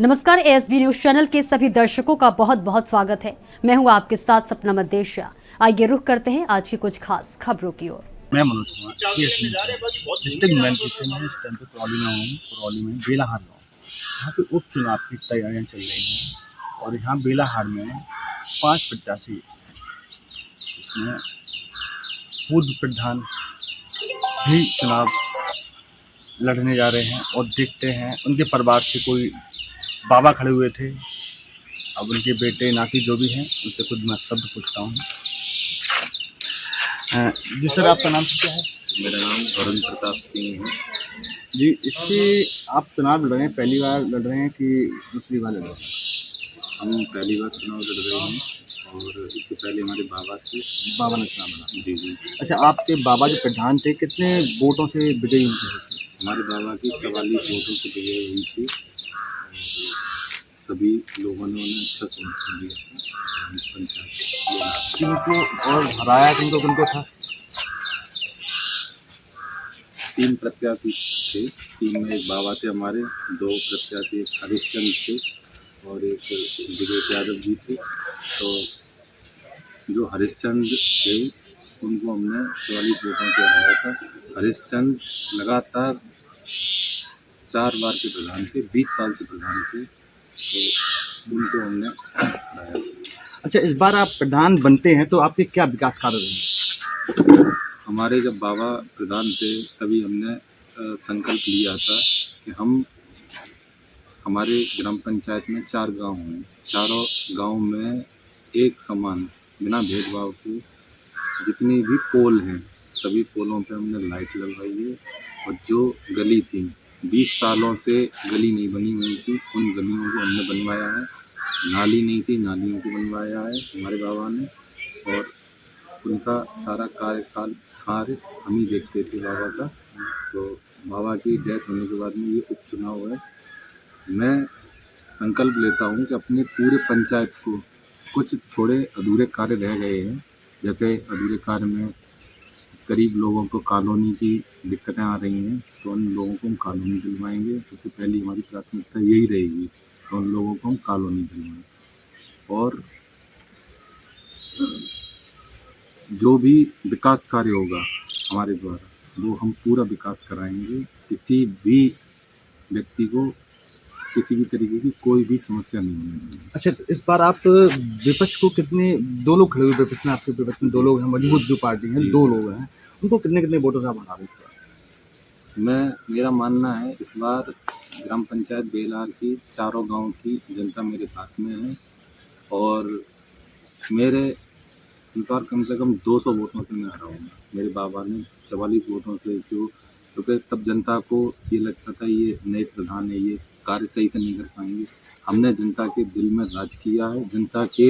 नमस्कार, ASB news channel के सभी दर्शकों का बहुत बहुत स्वागत है। मैं हूं आपके साथ सपना मदेशिया। आइए रुख करते हैं आज की कुछ खास खबरों की ओर। मैं मनोज कुमार डिस्ट्रिक्ट बेनिफिशियरी में इस टाइम पे करौली में बेलाहार गाँव, यहाँ पे उपचुनाव की तैयारियां चल रही हैं और यहाँ बेलाहार में 5 प्रत्याशी इसमें पूर्व प्रधान भी चुनाव लड़ने जा रहे हैं और देखते हैं उनके परिवार से कोई बाबा खड़े हुए थे। अब उनके बेटे नाती जो भी हैं उनसे खुद मैं शब्द पूछता हूँ। जी सर, आपका नाम क्या है? मेरा नाम वरुण प्रताप सिंह है। जी, इससे आप चुनाव लड़ रहे हैं, पहली बार लड़ रहे हैं कि दूसरी बार लड़ रहे हैं? हम पहली बार चुनाव लड़ रहे हैं और इससे पहले हमारे बाबा थे। बाबा ने चुनाव लड़ा? जी जी। अच्छा, आपके बाबा जो प्रधान थे कितने वोटों से विजयी हुए थे? हमारे बाबा की 44 वोटों से विजय हुई थी और सभी लोगों ने उन्हें अच्छा समर्थन दिया था। पंचायत किनको और हराया किनको किनको था? 3 प्रत्याशी थे। 3 में एक बाबा थे हमारे, 2 प्रत्याशी, एक हरिश्चंद्र थे और एक विवेक यादव जी थे। तो जो हरिश्चंद्र थे उनको हमने 44 वोटों से हराया था। हरिश्चंद्र लगातार 4 बार के प्रधान थे, 20 साल से प्रधान थे, तो उनको हमने हराया। अच्छा, इस बार आप प्रधान बनते हैं तो आपके क्या विकास कार्य रहेंगे? हमारे जब बाबा प्रधान थे तभी हमने संकल्प लिया था कि हम हमारे ग्राम पंचायत में 4 गांव हैं, चारों गांव में एक समान बिना भेदभाव के जितनी भी पोल हैं सभी पोलों पे हमने लाइट लगवाई है। और जो गली थी 20 सालों से गली नहीं बनी हुई थी उन गलियों को हमने बनवाया है। नाली नहीं थी, नालियों को बनवाया है हमारे बाबा ने। और उनका सारा कार्य हम ही देखते थे बाबा का। तो बाबा की डेथ होने के बाद में ये उपचुनाव है। मैं संकल्प लेता हूँ कि अपने पूरे पंचायत को कुछ थोड़े अधूरे कार्य रह गए हैं, जैसे अधूरे कार्य में गरीब लोगों को कॉलोनी की दिक्कतें आ रही हैं, तो उन लोगों को हम कॉलोनी दिलवाएंगे। सबसे पहली हमारी प्राथमिकता यही रहेगी, तो उन लोगों को हम कॉलोनी दिलवाएं। और जो भी विकास कार्य होगा हमारे द्वारा वो हम पूरा विकास कराएंगे। किसी भी व्यक्ति को किसी भी तरीके की कोई भी समस्या नहीं होने देंगे। अच्छा, तो इस बार आप विपक्ष को कितने, 2 लोग खड़े हुए विपक्ष में, आपके विपक्ष में 2 लोग हैं, मजबूत जो पार्टी हैं 2 लोग हैं, उनको कितने कितने वोटों से आप हरा रहे हैं? मेरा मानना है इस बार ग्राम पंचायत बेलार की चारों गांव की जनता मेरे साथ में है और मेरे अनुसार कम से कम 200 वोटों से मैं हराऊंगा। मेरे बाबा ने 44 वोटों से, जो क्योंकि तब जनता को ये लगता था ये नए प्रधान है, ये कार्य सही से नहीं कर पाएंगे। हमने जनता के दिल में राज किया है, जनता के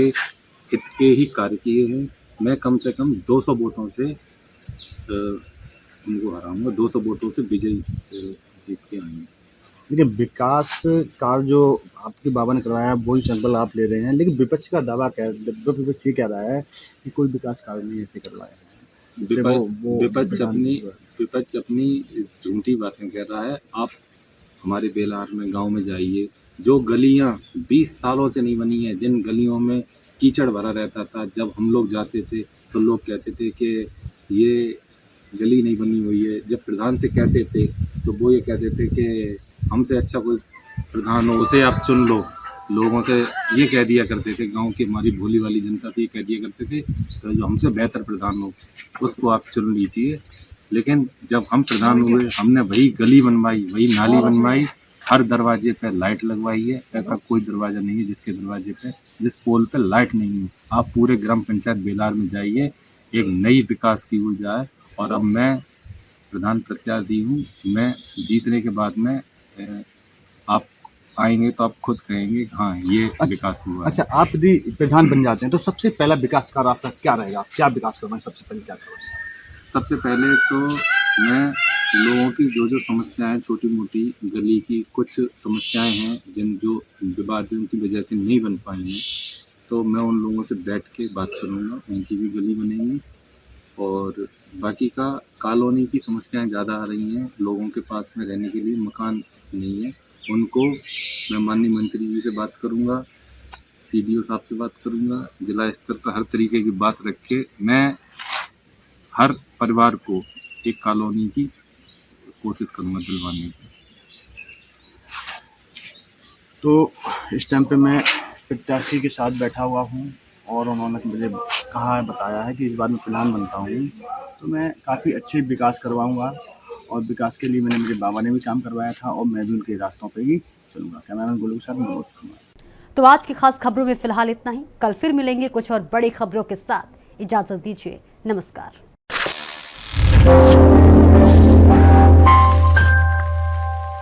हित के ही कार्य किए हैं। मैं कम से कम 200 वोटों से उनको हराऊंगा, 200 वोटों से विजयी जीत के आएंगे। देखिए, विकास कार्य जो आपके बाबा ने करवाया वही संकल्प आप ले रहे हैं, लेकिन विपक्ष का दावा क्या है? विपक्ष ये कह रहा है कि कोई विकास कार्य नहीं ऐसे करवाया है। विपक्ष अपनी झूठी बातें कह रहा है। आप हमारे बेलार में गांव में जाइए, जो गलियां 20 सालों से नहीं बनी है, जिन गलियों में कीचड़ भरा रहता था, जब हम लोग जाते थे तो लोग कहते थे कि ये गली नहीं बनी हुई है। जब प्रधान से कहते थे तो वो ये कहते थे कि हमसे अच्छा कोई प्रधान हो उसे आप चुन लो। लोगों से ये कह दिया करते थे, गांव की हमारी भोली वाली जनता से ये कह दिया करते थे तो जो हमसे बेहतर प्रधान हो उसको आप चुन लीजिए। लेकिन जब हम प्रधान हुए हमने वही गली बनवाई, वही नाली बनवाई, हर दरवाजे पे लाइट लगवाई है। ऐसा कोई दरवाजा नहीं है जिसके दरवाजे पे, जिस पोल पे लाइट नहीं है। आप पूरे ग्राम पंचायत बेलार में जाइए, एक नई विकास की ऊर्जा है। और अब मैं प्रधान प्रत्याशी हूँ। मैं जीतने के बाद में आप आएंगे तो आप खुद कहेंगे हाँ ये विकास हुआ है। अच्छा, आप यदि प्रधान बन जाते हैं तो सबसे पहला विकास कार्य आपका क्या रहेगा? क्या विकास करवाएं? सबसे पहले क्या करवाएं? सबसे पहले तो मैं लोगों की जो समस्याएं, छोटी मोटी गली की कुछ समस्याएं हैं जो विवादों की वजह से नहीं बन पाई हैं, तो मैं उन लोगों से बैठ के बात करूँगा, उनकी भी गली बनेगी। और बाकी कॉलोनी की समस्याएं ज़्यादा आ रही हैं, लोगों के पास में रहने के लिए मकान नहीं है, उनको मैं माननीय मंत्री जी से बात करूंगा, सीडीओ साहब से बात करूंगा, जिला स्तर पर हर तरीके की बात रख के मैं हर परिवार को एक कॉलोनी की कोशिश करूंगा दिलवाने की। तो इस टाइम पे मैं प्रत्याशी के साथ बैठा हुआ हूँ और उन्होंने मुझे कहा है, बताया है कि इस बार मैं प्रधान बनता हूँ तो मैं काफ़ी अच्छे विकास करवाऊँगा और विकास के लिए मेरे बाबा ने भी काम करवाया था और मैं भी उनके रास्तों पे ही चलूँगा। कैमरामैन गोलू के साथ मनोज कुमार। तो आज की खास खबरों में फिलहाल इतना ही। कल फिर मिलेंगे कुछ और बड़ी खबरों के साथ। इजाजत दीजिए, नमस्कार।